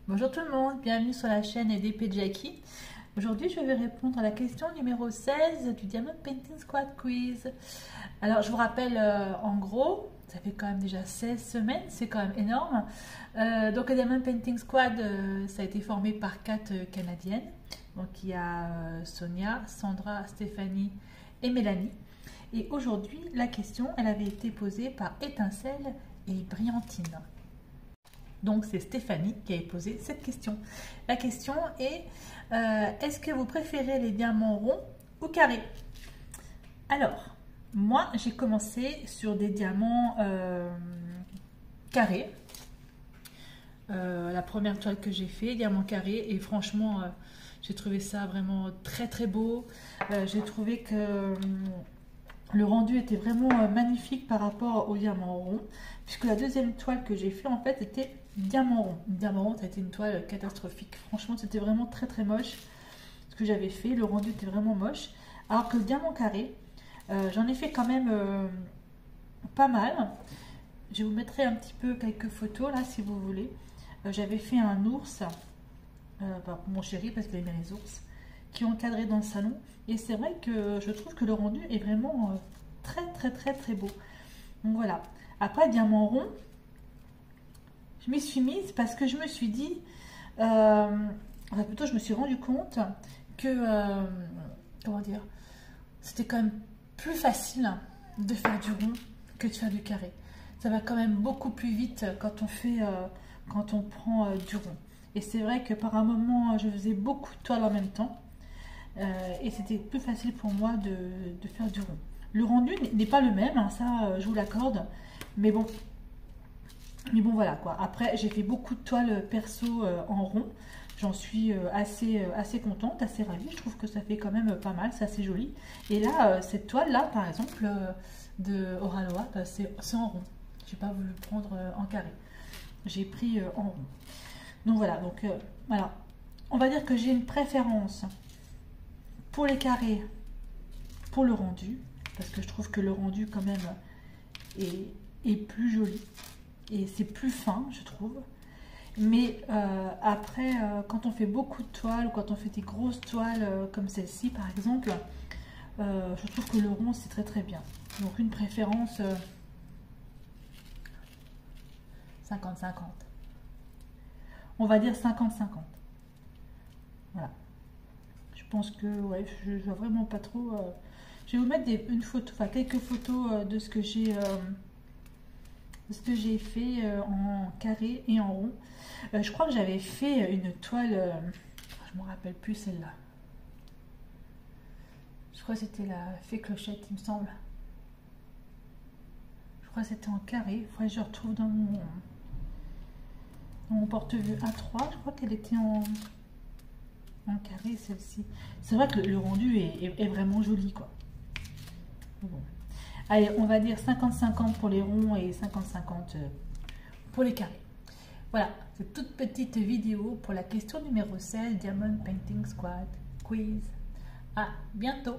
Bonjour tout le monde, bienvenue sur la chaîne EDP Jackie. Aujourd'hui, je vais répondre à la question numéro 16 du Diamond Painting Squad Quiz. Alors, je vous rappelle, en gros, ça fait quand même déjà 16 semaines, c'est quand même énorme. Donc, le Diamond Painting Squad, ça a été formé par 4 Canadiennes. Donc, il y a Sonia, Sandra, Stéphanie et Mélanie. Et aujourd'hui, la question, elle avait été posée par Étincelle et Brillantine. Donc c'est Stéphanie qui a posé cette question. La question est, est-ce que vous préférez les diamants ronds ou carrés? Alors, moi j'ai commencé sur des diamants carrés. La première toile que j'ai fait, diamant carré, et franchement j'ai trouvé ça vraiment très très beau. J'ai trouvé que le rendu était vraiment magnifique par rapport au diamant rond, puisque la deuxième toile que j'ai fait en fait était diamant rond. Diamant rond, ça a été une toile catastrophique. Franchement, c'était vraiment très très moche ce que j'avais fait. Le rendu était vraiment moche. Alors que le diamant carré, j'en ai fait quand même pas mal. Je vous mettrai un petit peu quelques photos là si vous voulez. J'avais fait un ours, pour mon chéri parce qu'il aime bien les ours, qui ont encadré dans le salon. Et c'est vrai que je trouve que le rendu est vraiment très très très très beau. Donc voilà. Après, diamant rond, je m'y suis mise parce que je me suis dit, enfin plutôt je me suis rendu compte que, comment dire, c'était quand même plus facile de faire du rond que de faire du carré. Ça va quand même beaucoup plus vite quand on fait, quand on prend du rond. Et c'est vrai que par un moment, je faisais beaucoup de toiles en même temps. Et c'était plus facile pour moi de faire du rond. Le rendu n'est pas le même, hein, ça je vous l'accorde, mais bon voilà quoi. Après j'ai fait beaucoup de toiles perso en rond, j'en suis assez contente, assez ravie. Je trouve que ça fait quand même pas mal, c'est assez joli. Et là cette toile là par exemple de Oraloa, c'est en rond. J'ai pas voulu prendre en carré, j'ai pris en rond. Donc voilà, voilà, on va dire que j'ai une préférence pour les carrés, pour le rendu, parce que je trouve que le rendu quand même est plus joli et c'est plus fin, je trouve. Mais après, quand on fait beaucoup de toiles ou quand on fait des grosses toiles comme celle-ci par exemple, je trouve que le rond c'est très très bien. Donc une préférence 50-50. On va dire 50-50. Voilà. Je pense que ouais, je vois vraiment pas trop. Je vais vous mettre une photo, enfin quelques photos de ce que j'ai fait en carré et en rond. Je crois que j'avais fait une toile, je me rappelle plus celle-là. Je crois que c'était la fée clochette, il me semble. Je crois que c'était en carré. Il faudrait que je retrouve dans mon porte-vue A3. Je crois qu'elle était en carré celle-ci. C'est vrai que le rendu est vraiment joli quoi. Bon. Allez, on va dire 50-50 pour les ronds et 50-50 pour les carrés. Voilà, cette toute petite vidéo pour la question numéro 16 Diamond Painting Squad Quiz. À bientôt.